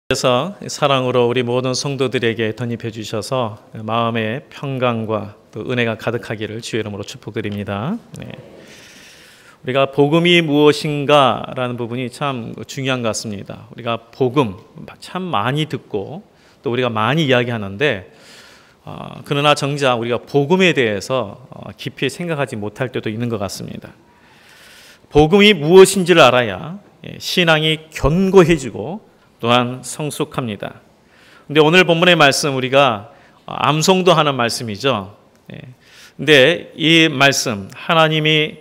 그래서 사랑으로 우리 모든 성도들에게 덧입혀 주셔서 마음의 평강과 또 은혜가 가득하기를 주의 이름으로 축복드립니다. 우리가 복음이 무엇인가라는 부분이 참 중요한 것 같습니다. 우리가 복음 참 많이 듣고 또 우리가 많이 이야기하는데 그러나 정작 우리가 복음에 대해서 깊이 생각하지 못할 때도 있는 것 같습니다. 복음이 무엇인지를 알아야 신앙이 견고해지고 또한 성숙합니다. 근데 오늘 본문의 말씀 우리가 암송도 하는 말씀이죠. 근데 이 말씀 하나님이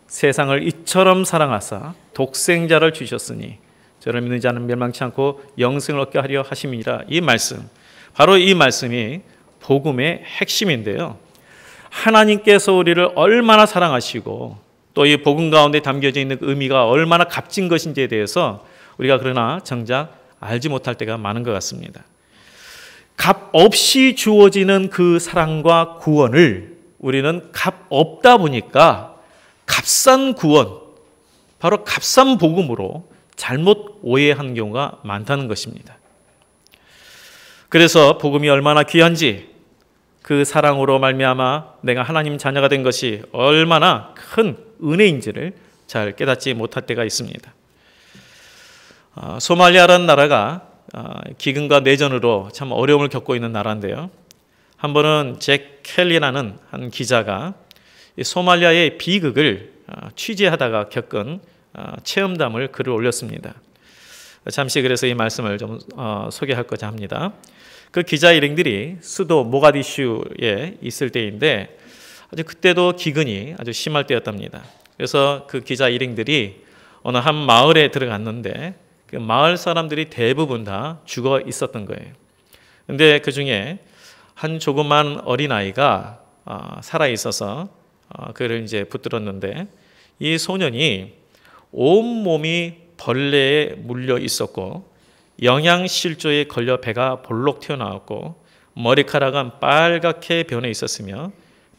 세상을 이처럼 사랑하사 독생자를 주셨으니 저를 믿는 자는 멸망치 않고 영생을 얻게 하려 하심이라. 이 말씀 바로 이 말씀이 복음의 핵심인데요. 하나님께서 우리를 얼마나 사랑하시고 또 이 복음 가운데 담겨져 있는 의미가 얼마나 값진 것인지에 대해서 우리가 그러나 정작 알지 못할 때가 많은 것 같습니다. 값 없이 주어지는 그 사랑과 구원을 우리는 값 없다 보니까 값싼 구원, 바로 값싼 복음으로 잘못 오해한 경우가 많다는 것입니다. 그래서 복음이 얼마나 귀한지, 그 사랑으로 말미암아 내가 하나님 자녀가 된 것이 얼마나 큰 은혜인지를 잘 깨닫지 못할 때가 있습니다. 소말리아라는 나라가 기근과 내전으로 참 어려움을 겪고 있는 나라인데요. 한 번은 잭 켈리라는 한 기자가 소말리아의 비극을 취재하다가 겪은 체험담을 글을 올렸습니다. 잠시 그래서 이 말씀을 좀 소개할고자 합니다. 그 기자 일행들이 수도 모가디슈에 있을 때인데 아주 그때도 기근이 아주 심할 때였답니다. 그래서 그 기자 일행들이 어느 한 마을에 들어갔는데 그 마을 사람들이 대부분 다 죽어 있었던 거예요. 그런데 그 중에 한 조그만 어린아이가 살아 있어서 그를 이제 붙들었는데 이 소년이 온몸이 벌레에 물려 있었고 영양실조에 걸려 배가 볼록 튀어나왔고 머리카락은 빨갛게 변해 있었으며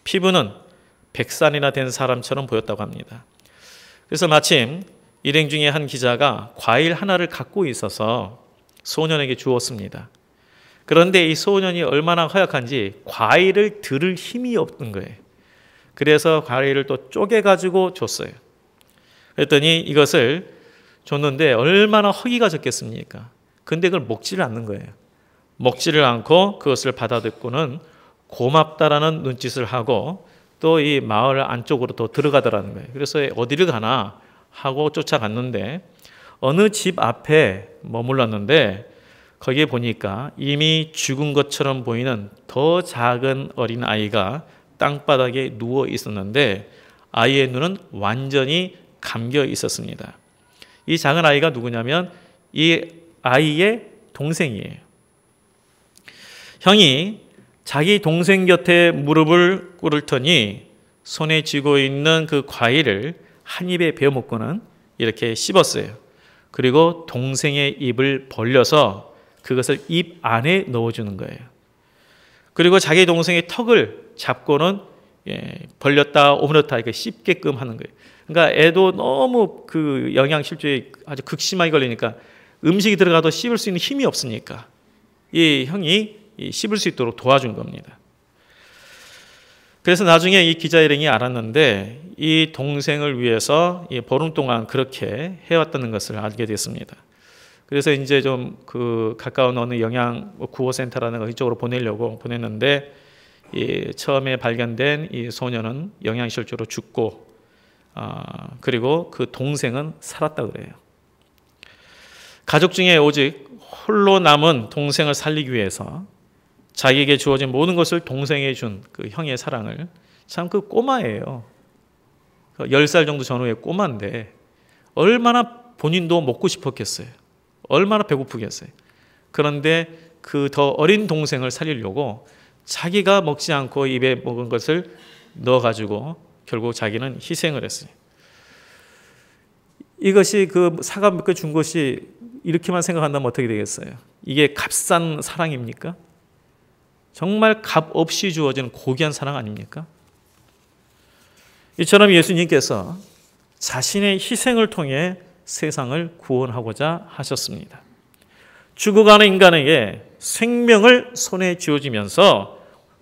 피부는 백산이나 된 사람처럼 보였다고 합니다. 그래서 마침 일행 중에 한 기자가 과일 하나를 갖고 있어서 소년에게 주었습니다. 그런데 이 소년이 얼마나 허약한지 과일을 들을 힘이 없는 거예요. 그래서 과일을 또 쪼개가지고 줬어요. 그랬더니 이것을 줬는데 얼마나 허기가 졌겠습니까? 근데 그걸 먹지를 않는 거예요. 먹지를 않고 그것을 받아 듣고는 고맙다라는 눈짓을 하고 또 이 마을 안쪽으로 더 들어가더라는 거예요. 그래서 어디를 가나 하고 쫓아갔는데 어느 집 앞에 머물렀는데 거기에 보니까 이미 죽은 것처럼 보이는 더 작은 어린 아이가 땅바닥에 누워 있었는데 아이의 눈은 완전히 감겨 있었습니다. 이 작은 아이가 누구냐면 이 아이의 동생이에요. 형이 자기 동생 곁에 무릎을 꿇더니 손에 쥐고 있는 그 과일을 한 입에 베어 먹고는 이렇게 씹었어요. 그리고 동생의 입을 벌려서 그것을 입 안에 넣어주는 거예요. 그리고 자기 동생의 턱을 잡고는 벌렸다 오므렸다 이렇게 씹게끔 하는 거예요. 그러니까 애도 너무 그 영양실조에 아주 극심하게 걸리니까 음식이 들어가도 씹을 수 있는 힘이 없으니까 이 형이 씹을 수 있도록 도와준 겁니다. 그래서 나중에 이 기자 일행이 알았는데 이 동생을 위해서 보름 동안 그렇게 해왔다는 것을 알게 됐습니다. 그래서 이제 좀 그 가까운 어느 영양 구호센터라는 거 이쪽으로 보내려고 보냈는데 처음에 발견된 이 소년은 영양실조로 죽고 그리고 그 동생은 살았다 그래요. 가족 중에 오직 홀로 남은 동생을 살리기 위해서 자기에게 주어진 모든 것을 동생에게 준 그 형의 사랑을 참 그 꼬마예요. 10살 정도 전후의 꼬마인데 얼마나 본인도 먹고 싶었겠어요. 얼마나 배고프겠어요. 그런데 그 더 어린 동생을 살리려고 자기가 먹지 않고 입에 먹은 것을 넣어가지고 결국 자기는 희생을 했어요. 이것이 그 사과 몇 개 준 것이 이렇게만 생각한다면 어떻게 되겠어요? 이게 값싼 사랑입니까? 정말 값 없이 주어지는 고귀한 사랑 아닙니까? 이처럼 예수님께서 자신의 희생을 통해 세상을 구원하고자 하셨습니다. 죽어가는 인간에게 생명을 손에 쥐어주면서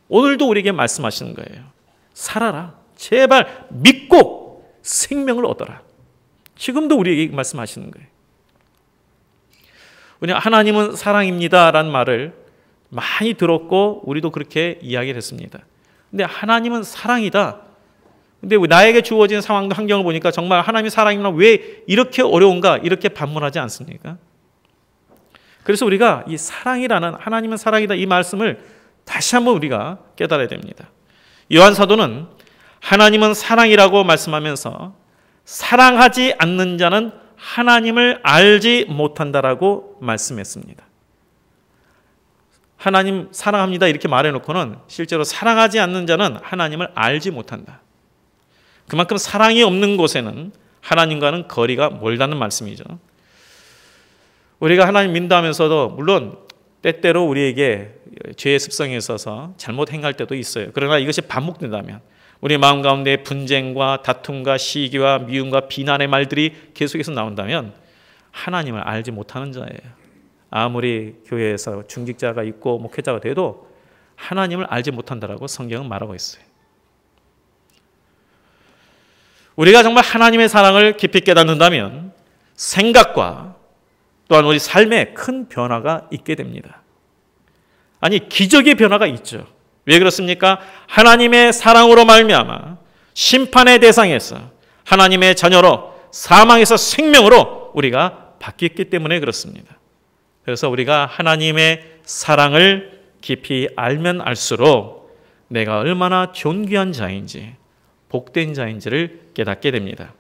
오늘도 우리에게 말씀하시는 거예요. 살아라. 제발 믿고 생명을 얻어라. 지금도 우리에게 말씀하시는 거예요. 우리 하나님은 사랑입니다라는 말을 많이 들었고 우리도 그렇게 이야기를 했습니다. 근데 하나님은 사랑이다. 근데 나에게 주어진 상황, 환경을 보니까 정말 하나님이 사랑이면 왜 이렇게 어려운가 이렇게 반문하지 않습니까? 그래서 우리가 이 사랑이라는, 하나님은 사랑이다 이 말씀을 다시 한번 우리가 깨달아야 됩니다. 요한 사도는 하나님은 사랑이라고 말씀하면서 사랑하지 않는 자는 하나님을 알지 못한다라고 말씀했습니다. 하나님 사랑합니다 이렇게 말해놓고는 실제로 사랑하지 않는 자는 하나님을 알지 못한다. 그만큼 사랑이 없는 곳에는 하나님과는 거리가 멀다는 말씀이죠. 우리가 하나님 믿는다면서도 물론 때때로 우리에게 죄의 습성에 있어서 잘못 행할 때도 있어요. 그러나 이것이 반복된다면 우리 마음 가운데 분쟁과 다툼과 시기와 미움과 비난의 말들이 계속해서 나온다면 하나님을 알지 못하는 자예요. 아무리 교회에서 중직자가 있고 목회자가 돼도 하나님을 알지 못한다라고 성경은 말하고 있어요. 우리가 정말 하나님의 사랑을 깊이 깨닫는다면 생각과 또한 우리 삶에 큰 변화가 있게 됩니다. 아니, 기적의 변화가 있죠. 왜 그렇습니까? 하나님의 사랑으로 말미암아 심판의 대상에서 하나님의 자녀로, 사망에서 생명으로 우리가 바뀌었기 때문에 그렇습니다. 그래서 우리가 하나님의 사랑을 깊이 알면 알수록 내가 얼마나 존귀한 자인지, 복된 자인지를 깨닫게 됩니다.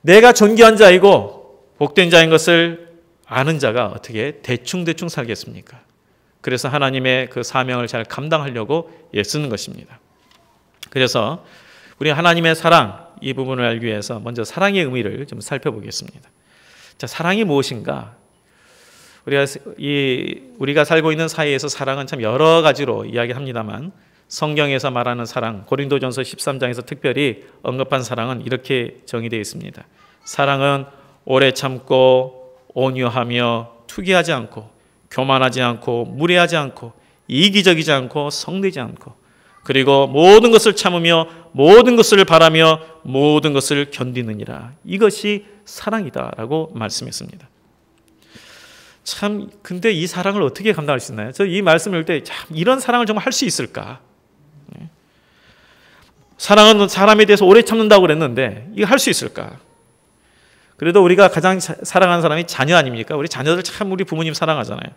내가 존귀한 자이고 복된 자인 것을 아는 자가 어떻게 대충대충 살겠습니까? 그래서 하나님의 그 사명을 잘 감당하려고 애쓰는 것입니다. 그래서 우리 하나님의 사랑, 이 부분을 알기 위해서 먼저 사랑의 의미를 좀 살펴보겠습니다. 자, 사랑이 무엇인가? 우리가 살고 있는 사회에서 사랑은 참 여러 가지로 이야기합니다만 성경에서 말하는 사랑, 고린도전서 13장에서 특별히 언급한 사랑은 이렇게 정의되어 있습니다. 사랑은 오래 참고 온유하며 투기하지 않고 교만하지 않고 무례하지 않고 이기적이지 않고 성내지 않고 그리고 모든 것을 참으며 모든 것을 바라며 모든 것을 견디느니라. 이것이 사랑이다라고 말씀했습니다. 참, 근데 이 사랑을 어떻게 감당할 수 있나요? 저 이 말씀을 때 참 이런 사랑을 정말 할 수 있을까? 사랑은 사람에 대해서 오래 참는다고 그랬는데 이거 할 수 있을까? 그래도 우리가 가장 사랑하는 사람이 자녀 아닙니까? 우리 자녀들 참 우리 부모님 사랑하잖아요.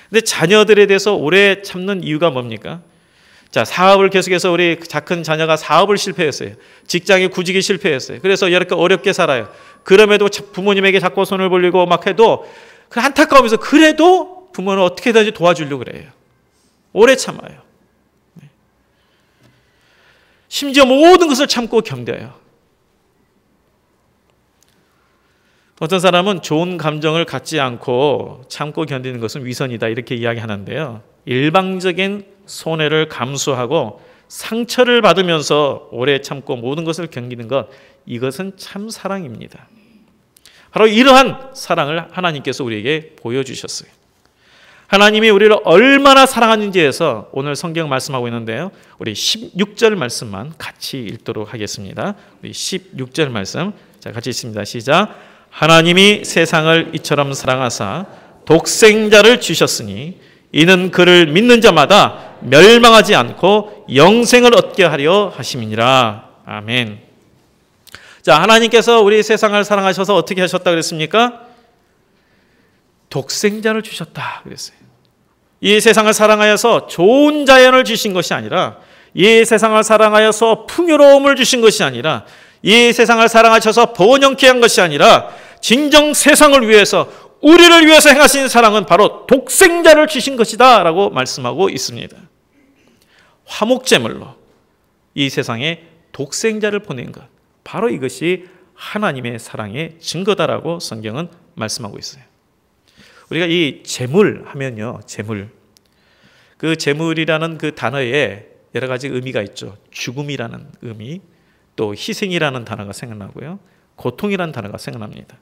근데 자녀들에 대해서 오래 참는 이유가 뭡니까? 자, 사업을 계속해서 우리 작은 자녀가 사업을 실패했어요. 직장에 구직이 실패했어요. 그래서 이렇게 어렵게 살아요. 그럼에도 부모님에게 자꾸 손을 벌리고 막 해도 그 안타까우면서 그래도 부모는 어떻게든지 도와주려고 그래요. 오래 참아요. 심지어 모든 것을 참고 견뎌요. 어떤 사람은 좋은 감정을 갖지 않고 참고 견디는 것은 위선이다 이렇게 이야기하는데요. 일방적인 손해를 감수하고 상처를 받으면서 오래 참고 모든 것을 견디는 것, 이것은 참 사랑입니다. 바로 이러한 사랑을 하나님께서 우리에게 보여주셨어요. 하나님이 우리를 얼마나 사랑하는지에서 오늘 성경 말씀하고 있는데요. 우리 16절 말씀만 같이 읽도록 하겠습니다. 우리 16절 말씀 자, 같이 읽습니다. 시작. 하나님이 세상을 이처럼 사랑하사 독생자를 주셨으니 이는 그를 믿는 자마다 멸망하지 않고 영생을 얻게 하려 하심이니라. 아멘. 자, 하나님께서 우리 세상을 사랑하셔서 어떻게 하셨다 그랬습니까? 독생자를 주셨다 그랬어요. 이 세상을 사랑하여서 좋은 자연을 주신 것이 아니라, 이 세상을 사랑하여서 풍요로움을 주신 것이 아니라, 이 세상을 사랑하셔서 번영케 한 것이 아니라 진정 세상을 위해서, 우리를 위해서 행하신 사랑은 바로 독생자를 주신 것이다 라고 말씀하고 있습니다. 화목제물로 이 세상에 독생자를 보낸 것, 바로 이것이 하나님의 사랑의 증거다라고 성경은 말씀하고 있어요. 우리가 이 제물 하면요, 제물, 그 제물이라는 그 단어에 여러 가지 의미가 있죠. 죽음이라는 의미, 또 희생이라는 단어가 생각나고요, 고통이라는 단어가 생각납니다.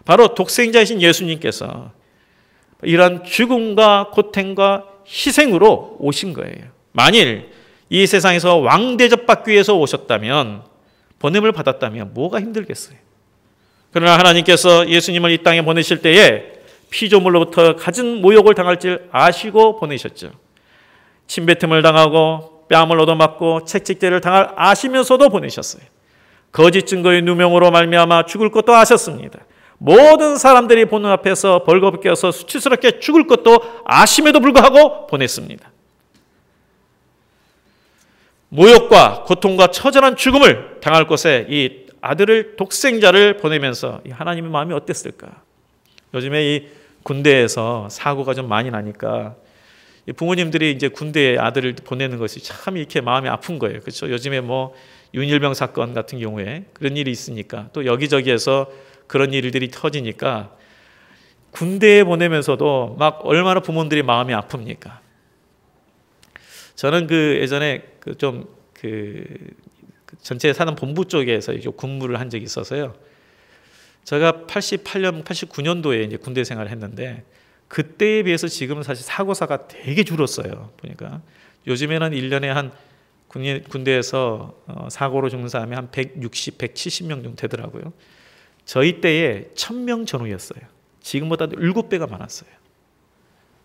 바로 독생자이신 예수님께서 이런 죽음과 고통과 희생으로 오신 거예요. 만일 이 세상에서 왕대접 받기 위해서 오셨다면, 보냄을 받았다면 뭐가 힘들겠어요? 그러나 하나님께서 예수님을 이 땅에 보내실 때에 피조물로부터 갖은 모욕을 당할 줄 아시고 보내셨죠. 침뱉음을 당하고 뺨을 얻어맞고 채찍질을 당할 아시면서도 보내셨어요. 거짓 증거의 누명으로 말미암아 죽을 것도 아셨습니다. 모든 사람들이 보는 앞에서 벌거벗게 해서 수치스럽게 죽을 것도 아심에도 불구하고 보냈습니다. 모욕과 고통과 처절한 죽음을 당할 곳에 이 아들을, 독생자를 보내면서 하나님의 마음이 어땠을까? 요즘에 이 군대에서 사고가 좀 많이 나니까 부모님들이 이제 군대에 아들을 보내는 것이 참 이렇게 마음이 아픈 거예요. 그렇죠? 요즘에 뭐 윤일병 사건 같은 경우에 그런 일이 있으니까, 또 여기저기에서 그런 일들이 터지니까 군대에 보내면서도 막 얼마나 부모님들이 마음이 아픕니까? 저는 예전에 전체 사단 본부 쪽에서 근무를 한 적이 있어서요. 제가 88년, 89년도에 이제 군대 생활을 했는데, 그때에 비해서 지금은 사실 사고사가 되게 줄었어요. 보니까 요즘에는 1년에 한 군대에서 사고로 죽는 사람이 한 160, 170명 정도 되더라고요. 저희 때에 1000명 전후였어요. 지금보다 7배가 많았어요.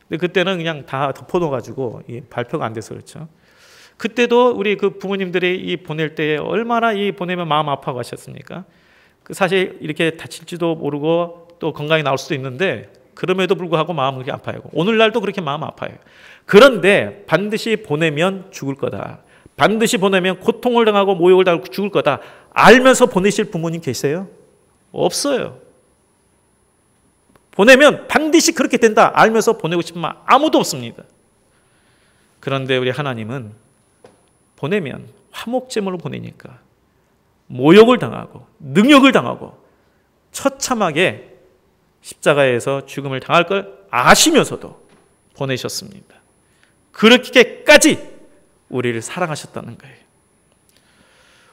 근데 그때는 그냥 다 덮어놓아가지고 발표가 안 돼서 그렇죠. 그때도 우리 부모님들이 보낼 때 얼마나 보내면 마음 아파하고 하셨습니까? 사실 이렇게 다칠지도 모르고 또 건강이 나올 수도 있는데, 그럼에도 불구하고 마음은 그렇게 아파요. 오늘날도 그렇게 마음 아파요. 그런데 반드시 보내면 죽을 거다, 반드시 보내면 고통을 당하고 모욕을 당하고 죽을 거다 알면서 보내실 부모님 계세요? 없어요. 보내면 반드시 그렇게 된다 알면서 보내고 싶은 마음 아무도 없습니다. 그런데 우리 하나님은 보내면 화목제물로 보내니까 모욕을 당하고 능욕을 당하고 처참하게 십자가에서 죽음을 당할 걸 아시면서도 보내셨습니다. 그렇게까지 우리를 사랑하셨다는 거예요.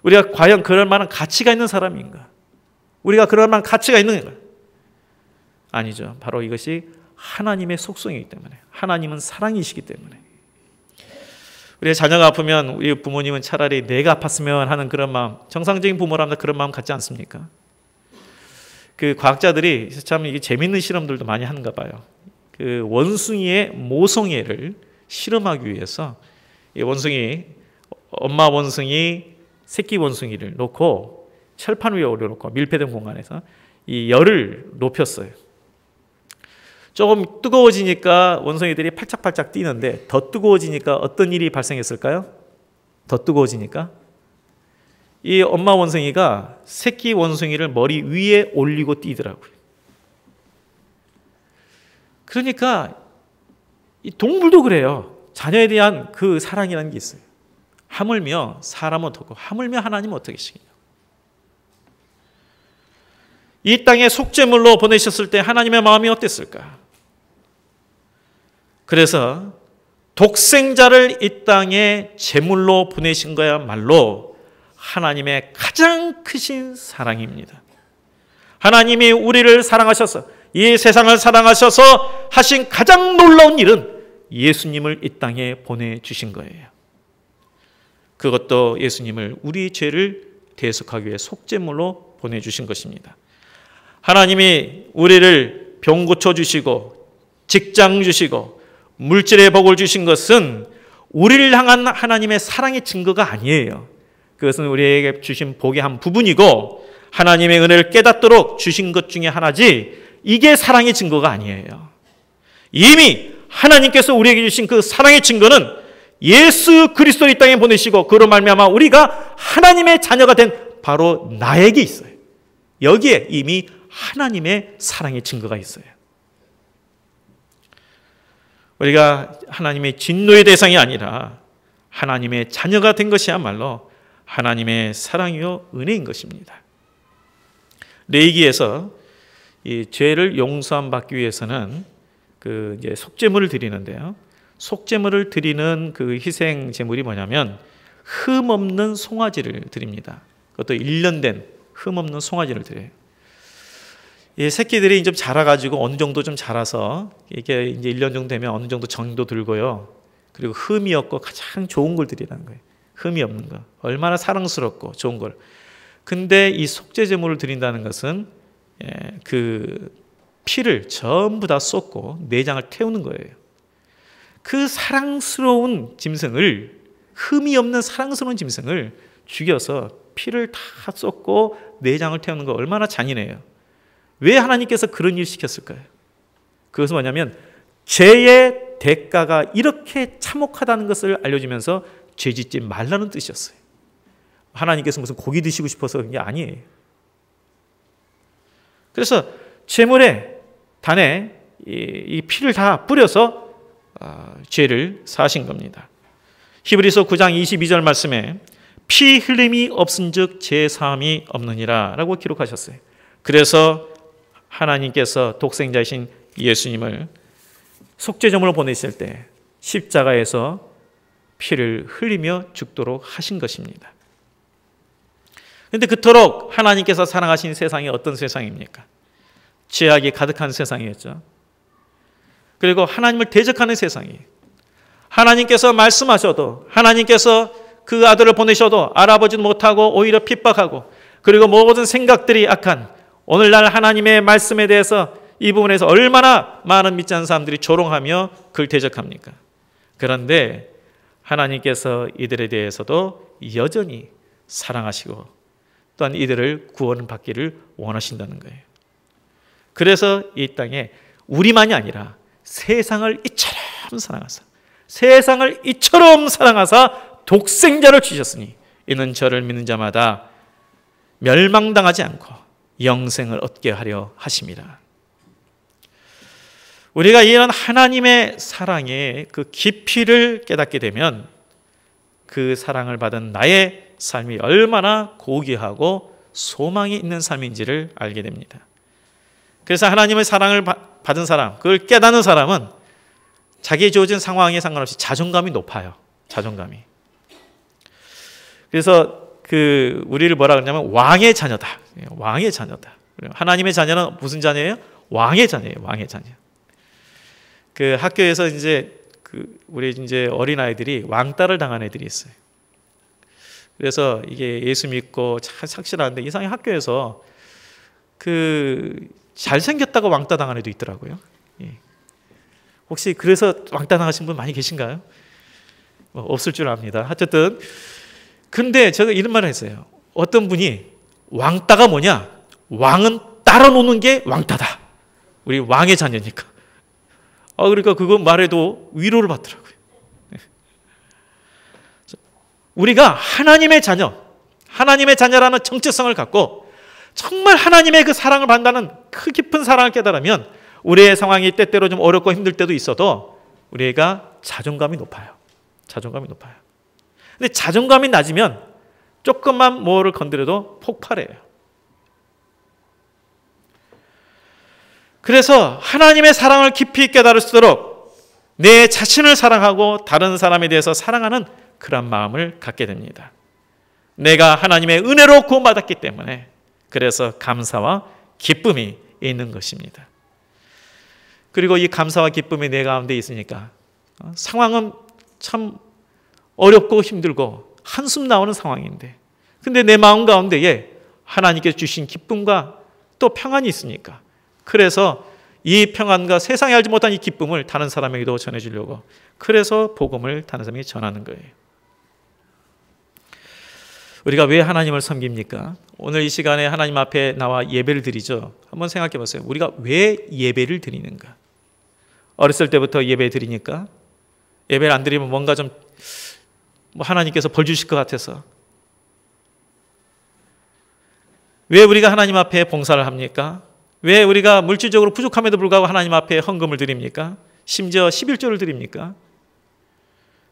우리가 과연 그럴 만한 가치가 있는 사람인가? 우리가 그럴 만한 가치가 있는가? 아니죠. 바로 이것이 하나님의 속성이기 때문에, 하나님은 사랑이시기 때문에. 우리 자녀가 아프면 우리 부모님은 차라리 내가 아팠으면 하는 그런 마음, 정상적인 부모라면 그런 마음 갖지 않습니까? 과학자들이 참 이게 재밌는 실험들도 많이 하는가 봐요. 원숭이의 모성애를 실험하기 위해서 엄마 원숭이, 새끼 원숭이를 놓고 철판 위에 올려놓고 밀폐된 공간에서 이 열을 높였어요. 조금 뜨거워지니까 원숭이들이 팔짝팔짝 뛰는데, 더 뜨거워지니까 어떤 일이 발생했을까요? 더 뜨거워지니까 이 엄마 원숭이가 새끼 원숭이를 머리 위에 올리고 뛰더라고요. 그러니까 이 동물도 그래요. 자녀에 대한 그 사랑이라는 게 있어요. 하물며 사람은 어떻고, 하물며 하나님은 어떻게 하시겠냐. 이 땅에 속죄물로 보내셨을 때 하나님의 마음이 어땠을까? 그래서 독생자를 이 땅에 제물로 보내신 거야말로 하나님의 가장 크신 사랑입니다. 하나님이 우리를 사랑하셔서, 이 세상을 사랑하셔서 하신 가장 놀라운 일은 예수님을 이 땅에 보내주신 거예요. 그것도 예수님을 우리 죄를 대속하기 위해 속죄물로 보내주신 것입니다. 하나님이 우리를 병 고쳐주시고 직장 주시고 물질의 복을 주신 것은 우리를 향한 하나님의 사랑의 증거가 아니에요. 그것은 우리에게 주신 복의 한 부분이고 하나님의 은혜를 깨닫도록 주신 것 중에 하나지, 이게 사랑의 증거가 아니에요. 이미 하나님께서 우리에게 주신 그 사랑의 증거는 예수 그리스도를 이 땅에 보내시고 그로 말미암아 우리가 하나님의 자녀가 된 바로 나에게 있어요. 여기에 이미 하나님의 사랑의 증거가 있어요. 우리가 하나님의 진노의 대상이 아니라 하나님의 자녀가 된 것이야말로 하나님의 사랑이요 은혜인 것입니다. 레위기에서 이 죄를 용서함 받기 위해서는 이제 속죄물을 드리는데요. 속죄물을 드리는 그 희생 제물이 뭐냐면 흠 없는 송아지를 드립니다. 그것도 1년 된 흠 없는 송아지를 드려요. 이 새끼들이 좀 자라가지고 어느 정도 좀 자라서 이게 이제 1년 정도 되면 어느 정도 정도 들고요. 그리고 흠이 없고 가장 좋은 걸 드리라는 거예요. 흠이 없는 거. 얼마나 사랑스럽고 좋은 걸. 근데 이 속죄 제물을 드린다는 것은 그 피를 전부 다 쏟고 내장을 태우는 거예요. 그 사랑스러운 짐승을, 흠이 없는 사랑스러운 짐승을 죽여서 피를 다 쏟고 내장을 태우는 거 얼마나 잔인해요. 왜 하나님께서 그런 일을 시켰을까요? 그것은 뭐냐면 죄의 대가가 이렇게 참혹하다는 것을 알려주면서 죄 짓지 말라는 뜻이었어요. 하나님께서 무슨 고기 드시고 싶어서 그런 게 아니에요. 그래서 제물의 단에 이 피를 다 뿌려서 죄를 사하신 겁니다. 히브리서 9장 22절 말씀에 피 흘림이 없은즉 죄 사함이 없느니라 라고 기록하셨어요. 그래서 하나님께서 독생자이신 예수님을 속죄제물로 보내실 때 십자가에서 피를 흘리며 죽도록 하신 것입니다. 그런데 그토록 하나님께서 사랑하신 세상이 어떤 세상입니까? 죄악이 가득한 세상이었죠. 그리고 하나님을 대적하는 세상이에요. 하나님께서 말씀하셔도, 하나님께서 그 아들을 보내셔도 알아보지도 못하고 오히려 핍박하고, 그리고 모든 생각들이 악한 오늘날 하나님의 말씀에 대해서 이 부분에서 얼마나 많은 믿지 않는 사람들이 조롱하며 그를 대적합니까? 그런데 하나님께서 이들에 대해서도 여전히 사랑하시고 또한 이들을 구원받기를 원하신다는 거예요. 그래서 이 땅에 우리만이 아니라 세상을 이처럼 사랑하사, 세상을 이처럼 사랑하사 독생자를 주셨으니 이는 저를 믿는 자마다 멸망당하지 않고 영생을 얻게 하려 하심이라. 우리가 이런 하나님의 사랑의 그 깊이를 깨닫게 되면 그 사랑을 받은 나의 삶이 얼마나 고귀하고 소망이 있는 삶인지를 알게 됩니다. 그래서 하나님의 사랑을 받은 사람, 그걸 깨닫는 사람은 자기의 주어진 상황에 상관없이 자존감이 높아요. 자존감이. 그래서 우리를 뭐라 그러냐면 왕의 자녀다. 왕의 자녀다. 하나님의 자녀는 무슨 자녀예요? 왕의 자녀예요. 왕의 자녀. 그 학교에서 우리 이제 어린아이들이 왕따를 당한 애들이 있어요. 그래서 이게 예수 믿고 잘 착실한데 이상하게 학교에서 잘생겼다고 왕따 당한 애도 있더라고요. 예. 혹시 그래서 왕따 당하신 분 많이 계신가요? 없을 줄 압니다. 어쨌든 근데 제가 이런 말을 했어요. 어떤 분이 왕따가 뭐냐? 왕은 따라 노는 게 왕따다. 우리 왕의 자녀니까. 그러니까 그거 말해도 위로를 받더라고요. 우리가 하나님의 자녀, 하나님의 자녀라는 정체성을 갖고 정말 하나님의 그 사랑을 받는다는 그 깊은 사랑을 깨달으면 우리의 상황이 때때로 좀 어렵고 힘들 때도 있어도 우리가 자존감이 높아요. 자존감이 높아요. 근데 자존감이 낮으면 조금만 뭐를 건드려도 폭발해요. 그래서 하나님의 사랑을 깊이 깨달을수록 내 자신을 사랑하고 다른 사람에 대해서 사랑하는 그런 마음을 갖게 됩니다. 내가 하나님의 은혜로 구원받았기 때문에 그래서 감사와 기쁨이 있는 것입니다. 그리고 이 감사와 기쁨이 내 가운데 있으니까 상황은 참 어렵고 힘들고 한숨 나오는 상황인데 근데 내 마음 가운데에 하나님께서 주신 기쁨과 또 평안이 있으니까 그래서 이 평안과 세상에 알지 못한 이 기쁨을 다른 사람에게도 전해주려고 그래서 복음을 다른 사람에게 전하는 거예요. 우리가 왜 하나님을 섬깁니까? 오늘 이 시간에 하나님 앞에 나와 예배를 드리죠. 한번 생각해 보세요. 우리가 왜 예배를 드리는가? 어렸을 때부터 예배 드리니까 예배를 안 드리면 뭔가 좀 하나님께서 벌 주실 것 같아서. 왜 우리가 하나님 앞에 봉사를 합니까? 왜 우리가 물질적으로 부족함에도 불구하고 하나님 앞에 헌금을 드립니까? 심지어 11조를 드립니까?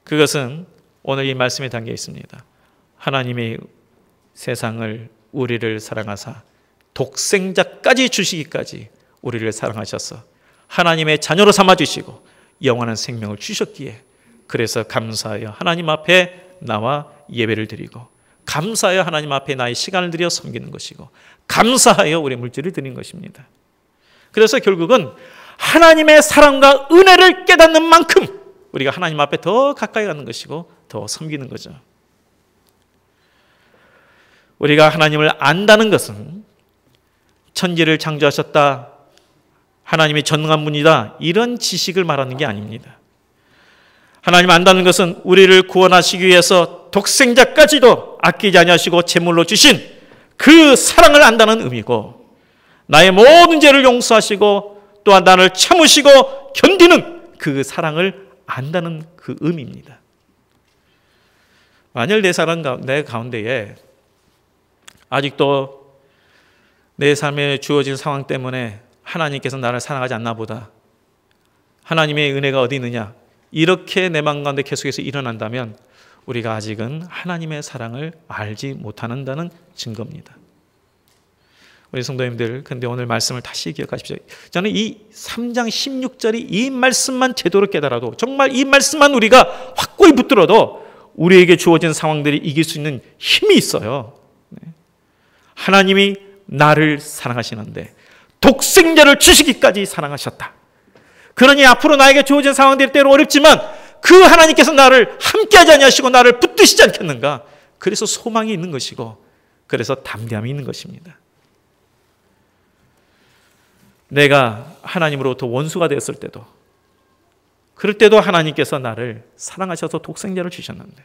그것은 오늘 이 말씀에 담겨 있습니다. 하나님이 세상을 우리를 사랑하사 독생자까지 주시기까지 우리를 사랑하셔서 하나님의 자녀로 삼아주시고 영원한 생명을 주셨기에 그래서 감사하여 하나님 앞에 나와 예배를 드리고 감사하여 하나님 앞에 나의 시간을 들여 섬기는 것이고 감사하여 우리 물질을 드리는 것입니다. 그래서 결국은 하나님의 사랑과 은혜를 깨닫는 만큼 우리가 하나님 앞에 더 가까이 가는 것이고 더 섬기는 거죠. 우리가 하나님을 안다는 것은 천지를 창조하셨다, 하나님이 전능한 분이다, 이런 지식을 말하는 게 아닙니다. 하나님 안다는 것은 우리를 구원하시기 위해서 독생자까지도 아끼지 아니하시고 제물로 주신 그 사랑을 안다는 의미고, 나의 모든 죄를 용서하시고 또한 나를 참으시고 견디는 그 사랑을 안다는 그 의미입니다. 만일 내 가운데에 아직도 내 삶에 주어진 상황 때문에 하나님께서 나를 사랑하지 않나 보다, 하나님의 은혜가 어디 있느냐, 이렇게 내 마음 가운데 계속해서 일어난다면 우리가 아직은 하나님의 사랑을 알지 못한다는 증거입니다. 우리 성도님들, 근데 오늘 말씀을 다시 기억하십시오. 저는 이 3장 16절이 이 말씀만 제대로 깨달아도, 정말 이 말씀만 우리가 확고히 붙들어도 우리에게 주어진 상황들이 이길 수 있는 힘이 있어요. 하나님이 나를 사랑하시는데 독생자를 주시기까지 사랑하셨다. 그러니 앞으로 나에게 주어진 상황들이 때로 어렵지만 그 하나님께서 나를 함께하지 아니하시고 나를 붙드시지 않겠는가. 그래서 소망이 있는 것이고, 그래서 담대함이 있는 것입니다. 내가 하나님으로부터 원수가 되었을 때도, 그럴 때도 하나님께서 나를 사랑하셔서 독생자를 주셨는데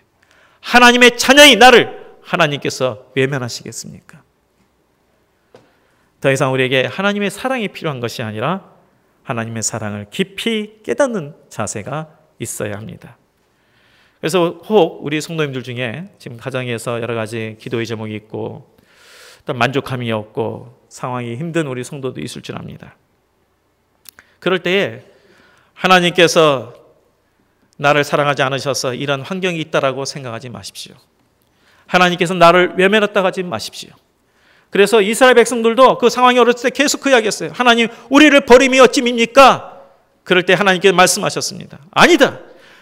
하나님의 자녀인 나를 하나님께서 외면하시겠습니까? 더 이상 우리에게 하나님의 사랑이 필요한 것이 아니라 하나님의 사랑을 깊이 깨닫는 자세가 있어야 합니다. 그래서 혹 우리 성도님들 중에 지금 가정에서 여러 가지 기도의 제목이 있고 또 만족함이 없고 상황이 힘든 우리 성도도 있을 줄 압니다. 그럴 때에 하나님께서 나를 사랑하지 않으셔서 이런 환경이 있다라고 생각하지 마십시오. 하나님께서 나를 외면했다고 하지 마십시오. 그래서 이스라엘 백성들도 그 상황이 어렸을 때 계속 그 이야기했어요. 하나님, 우리를 버림이 어찌입니까? 그럴 때 하나님께서 말씀하셨습니다. 아니다.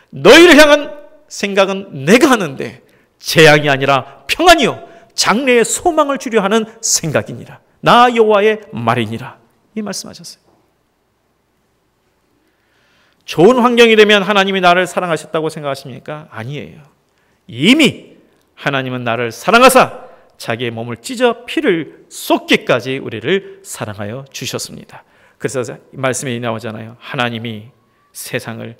너희를 향한 생각은 내가 하는데 재앙이 아니라 평안이요 장래의 소망을 주려 하는 생각이니라. 나 여호와의 말이니라. 이 말씀하셨어요. 좋은 환경이 되면 하나님이 나를 사랑하셨다고 생각하십니까? 아니에요. 이미 하나님은 나를 사랑하사 자기의 몸을 찢어 피를 쏟기까지 우리를 사랑하여 주셨습니다. 그래서 말씀에 나오잖아요. 하나님이 세상을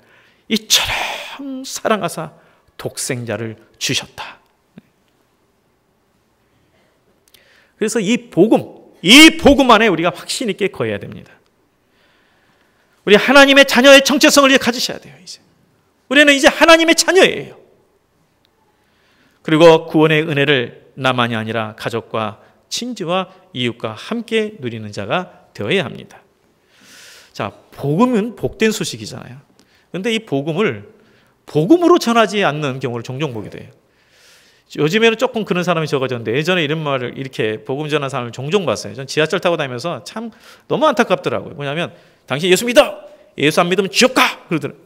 이처럼 사랑하사 독생자를 주셨다. 그래서 이 복음 안에 우리가 확신 있게 거해야 됩니다. 우리 하나님의 자녀의 정체성을 이제 가지셔야 돼요. 이제 우리는 이제 하나님의 자녀예요. 그리고 구원의 은혜를 나만이 아니라 가족과 친지와 이웃과 함께 누리는 자가 되어야 합니다. 자, 복음은 복된 소식이잖아요. 그런데 이 복음으로 전하지 않는 경우를 종종 보게 돼요. 요즘에는 조금 그런 사람이 적어졌는데 예전에 이런 말을 이렇게 복음 전하는 사람을 종종 봤어요. 전 지하철 타고 다니면서 참 너무 안타깝더라고요. 뭐냐면 당신 예수 믿어! 예수 안 믿으면 지옥 가! 그러더라고요.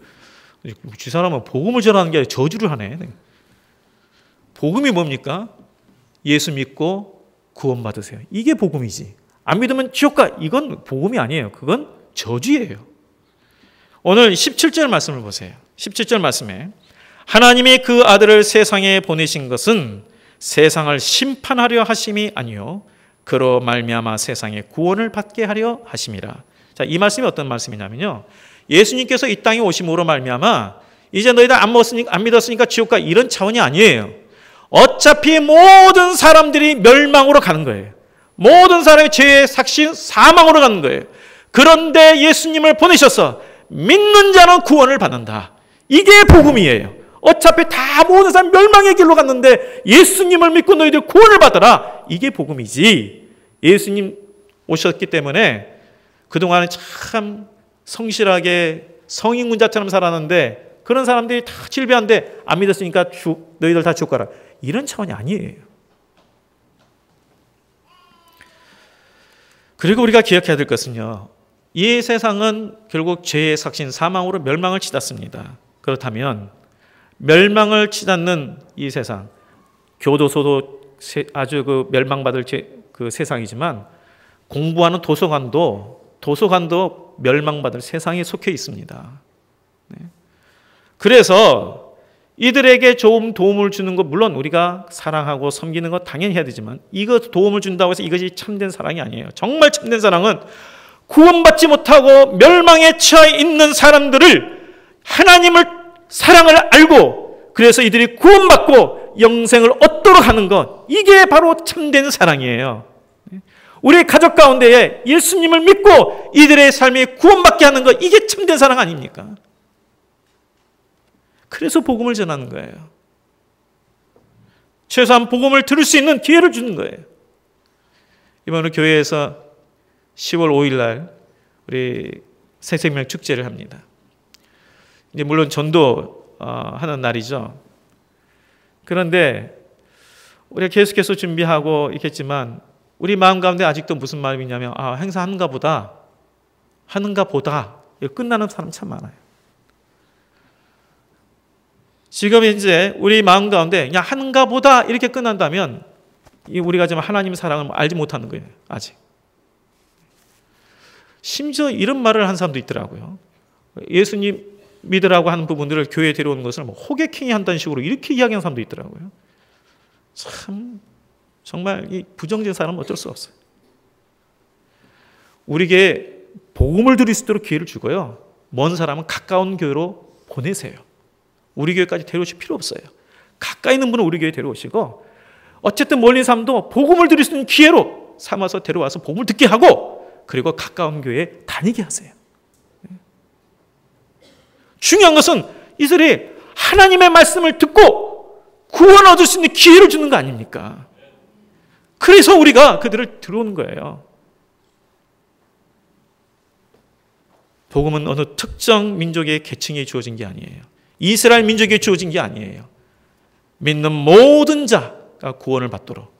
이 사람은 복음을 전하는 게 아니라 저주를 하네. 복음이 뭡니까? 예수 믿고 구원받으세요. 이게 복음이지. 안 믿으면 지옥 가! 이건 복음이 아니에요. 그건 저주예요. 오늘 17절 말씀을 보세요. 17절 말씀에 하나님이 그 아들을 세상에 보내신 것은 세상을 심판하려 하심이 아니요 그로 말미암아 세상의 구원을 받게 하려 하심이라. 자, 이 말씀이 어떤 말씀이냐면요, 예수님께서 이 땅에 오심으로 말미암아 이제 너희들 안 믿었으니까 지옥 가, 이런 차원이 아니에요. 어차피 모든 사람들이 멸망으로 가는 거예요. 모든 사람의 죄의 삭신 사망으로 가는 거예요. 그런데 예수님을 보내셔서 믿는 자는 구원을 받는다. 이게 복음이에요. 어차피 다 모든 사람 멸망의 길로 갔는데 예수님을 믿고 너희들 구원을 받아라. 이게 복음이지. 예수님 오셨기 때문에 그동안은 참 성실하게 성인군자처럼 살았는데 그런 사람들이 다 질비한데 안 믿었으니까 너희들 다 지옥 가라. 이런 차원이 아니에요. 그리고 우리가 기억해야 될 것은요, 이 세상은 결국 죄의 삭신 사망으로 멸망을 치닫습니다. 그렇다면 멸망을 치닫는 이 세상, 교도소도 아주 그 멸망받을 그 세상이지만 공부하는 도서관도 도서관도 멸망받을 세상에 속해 있습니다. 그래서 이들에게 좀 도움을 주는 것, 물론 우리가 사랑하고 섬기는 것 당연히 해야 되지만 이것 도움을 준다고 해서 이것이 참된 사랑이 아니에요. 정말 참된 사랑은 구원받지 못하고 멸망에 처해 있는 사람들을 하나님을 사랑을 알고 그래서 이들이 구원받고 영생을 얻도록 하는 것, 이게 바로 참된 사랑이에요. 우리 가족 가운데에 예수님을 믿고 이들의 삶이 구원받게 하는 것, 이게 참된 사랑 아닙니까? 그래서 복음을 전하는 거예요. 최소한 복음을 들을 수 있는 기회를 주는 거예요. 이번에 교회에서 10월 5일 날 우리 새생명 축제를 합니다. 이제 물론 전도 하는 날이죠. 그런데 우리가 계속해서 준비하고 있겠지만 우리 마음 가운데 아직도 무슨 마음이 있냐면 행사하는가 보다 끝나는 사람 참 많아요. 지금 이제 우리 마음 가운데 그냥 하는가 보다 이렇게 끝난다면 우리가 지금 하나님 사랑을 알지 못하는 거예요. 아직. 심지어 이런 말을 한 사람도 있더라고요. 예수님 믿으라고 하는 부분들을 교회에 데려오는 것을 호객행위 한다는 식으로 이렇게 이야기하는 사람도 있더라고요. 참 정말 이 부정적인 사람은 어쩔 수 없어요. 우리에게 복음을 들을 수 있도록 기회를 주고요. 먼 사람은 가까운 교회로 보내세요. 우리 교회까지 데려오실 필요 없어요. 가까이 있는 분은 우리 교회에 데려오시고 어쨌든 멀리 사람도 복음을 들을 수 있는 기회로 삼아서 데려와서 복음을 듣게 하고 그리고 가까운 교회에 다니게 하세요. 중요한 것은 이들이 하나님의 말씀을 듣고 구원 얻을 수 있는 기회를 주는 거 아닙니까? 그래서 우리가 그들을 들어오는 거예요. 복음은 어느 특정 민족의 계층에 주어진 게 아니에요. 이스라엘 민족에게 주어진 게 아니에요. 믿는 모든 자가 구원을 받도록,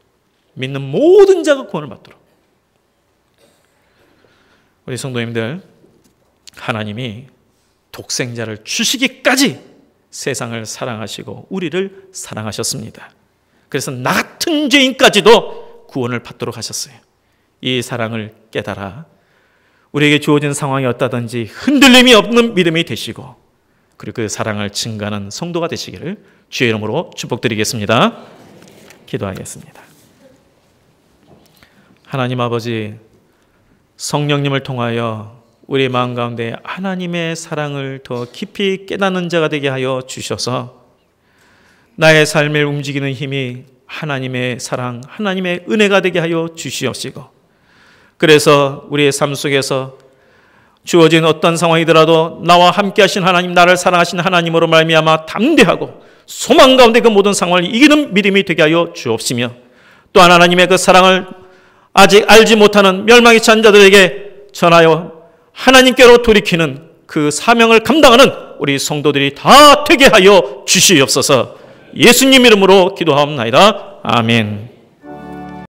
믿는 모든 자가 구원을 받도록. 우리 성도님들, 하나님이 독생자를 주시기까지 세상을 사랑하시고 우리를 사랑하셨습니다. 그래서 나 같은 죄인까지도 구원을 받도록 하셨어요. 이 사랑을 깨달아 우리에게 주어진 상황이 어떠든지 흔들림이 없는 믿음이 되시고 그리고 그 사랑을 증가하는 성도가 되시기를 주의 이름으로 축복드리겠습니다. 기도하겠습니다. 하나님 아버지, 성령님을 통하여 우리 마음 가운데 하나님의 사랑을 더 깊이 깨닫는 자가 되게 하여 주셔서 나의 삶을 움직이는 힘이 하나님의 사랑, 하나님의 은혜가 되게 하여 주시옵시고 그래서 우리의 삶 속에서 주어진 어떤 상황이더라도 나와 함께 하신 하나님, 나를 사랑하신 하나님으로 말미암아 담대하고 소망 가운데 그 모든 상황을 이기는 믿음이 되게 하여 주옵시며 또한 하나님의 그 사랑을 아직 알지 못하는 멸망에 처한 자들에게 전하여 하나님께로 돌이키는 그 사명을 감당하는 우리 성도들이 다 되게 하여 주시옵소서. 예수님 이름으로 기도하옵나이다. 아멘.